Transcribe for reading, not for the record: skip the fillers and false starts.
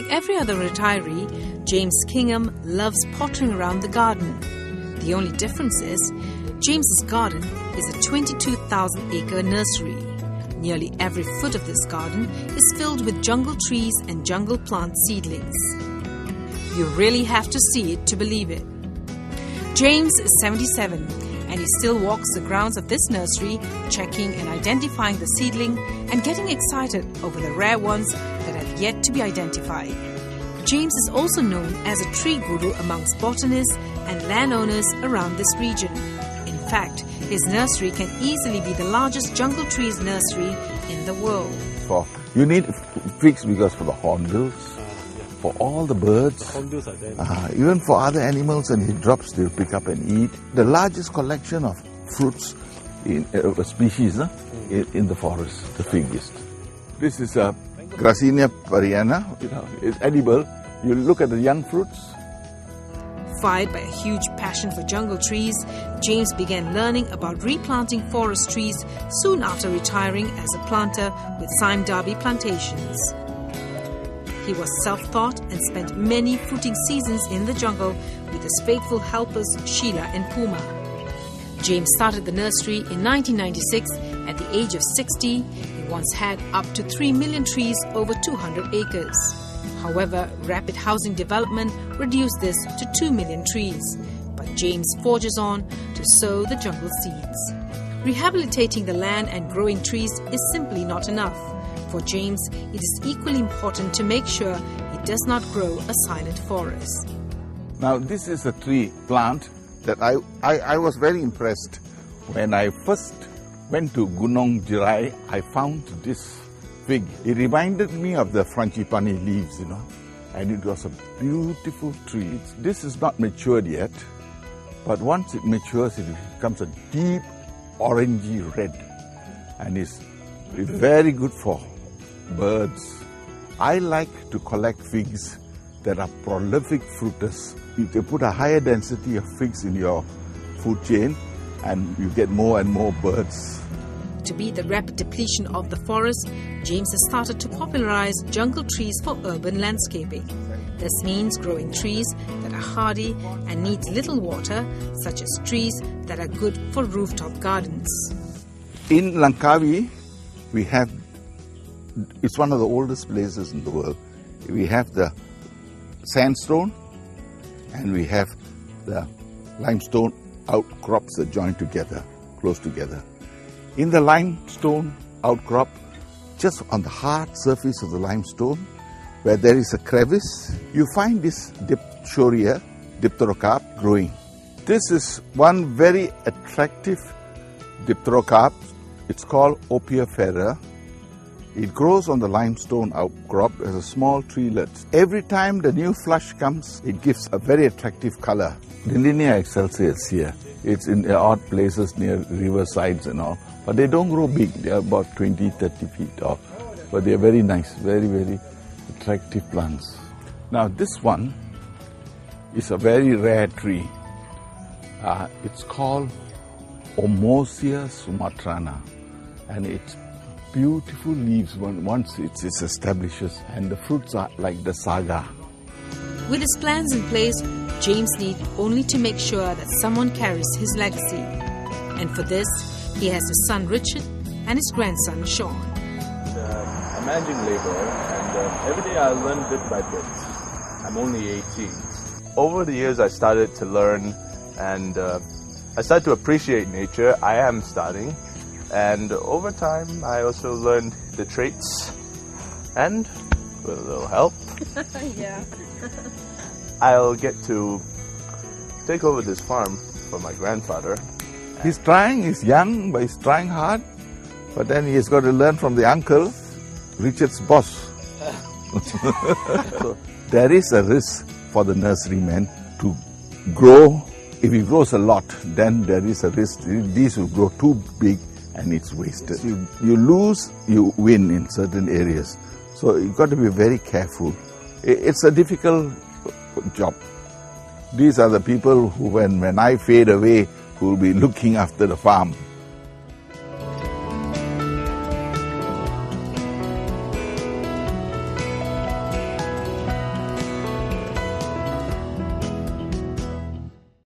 Like every other retiree, James Kingham loves pottering around the garden. The only difference is, James's garden is a 22,000-acre nursery. Nearly every foot of this garden is filled with jungle trees and jungle plant seedlings. You really have to see it to believe it. James is 77 and he still walks the grounds of this nursery, checking and identifying the seedling and getting excited over the rare ones that have yet to be identified. James is also known as a tree guru amongst botanists and landowners around this region. In fact, his nursery can easily be the largest jungle trees nursery in the world. You need figs because for the hornbills, for all the birds, the hornbills are there. Even for other animals, and he drops, they'll pick up and eat. The largest collection of fruits in a species in the forest, the figgist. This is a Gracinia pariana. It's edible. You look at the young fruits. Fired by a huge passion for jungle trees, James began learning about replanting forest trees soon after retiring as a planter with Sime Darby plantations. He was self-taught and spent many fruiting seasons in the jungle with his faithful helpers Sheila and Puma. James started the nursery in 1996 at the age of 60. He once had up to 3 million trees over 200 acres. However, rapid housing development reduced this to 2 million trees. But James forges on to sow the jungle seeds. Rehabilitating the land and growing trees is simply not enough. For James, it is equally important to make sure it does not grow a silent forest. Now, this is a tree plant that I was very impressed. When I first went to Gunung Jirai, I found this fig. It reminded me of the frangipani leaves, and it was a beautiful tree. This is not matured yet, but once it matures, it becomes a deep orangey red, and it's very good for birds. I like to collect figs that are prolific fruiters. You can put a higher density of figs in your food chain and you get more and more birds. To beat the rapid depletion of the forest, James has started to popularize jungle trees for urban landscaping. This means growing trees that are hardy and need little water, such as trees that are good for rooftop gardens. In Langkawi, we have, it's one of the oldest places in the world. We have the sandstone and we have the limestone outcrops that join together, close together. In the limestone outcrop, just on the hard surface of the limestone, where there is a crevice, you find this Dipshoria, dipterocarp, growing. This is one very attractive dipterocarp. It's called Opia ferra. It grows on the limestone outcrop as a small treelet. Every time the new flush comes, it gives a very attractive color. Lilinia excelsa is here. It's in odd places near riversides and all. But they don't grow big. They are about 20, 30 feet tall. But they are very nice, very, very attractive plants. Now this one is a very rare tree. It's called Omosia sumatrana. And it's beautiful leaves once it establishes, and the fruits are like the saga. With his plans in place, James needs only to make sure that someone carries his legacy. And for this, he has his son Richard and his grandson Sean. I'm managing labor, and every day I learn bit by bit. I'm only 18. Over the years, I started to learn, and I started to appreciate nature. I am starting. And over time, I also learned the traits, and with a little help, Yeah. I'll get to take over this farm for my grandfather. He's trying, he's young, but he's trying hard. But then he's got to learn from the uncle, Richard's boss. So there is a risk for the nurseryman to grow. If he grows a lot, then there is a risk. These will grow too big and it's wasted. You lose, you win in certain areas. So you've got to be very careful. It's a difficult job. These are the people who, when I fade away, who will be looking after the farm.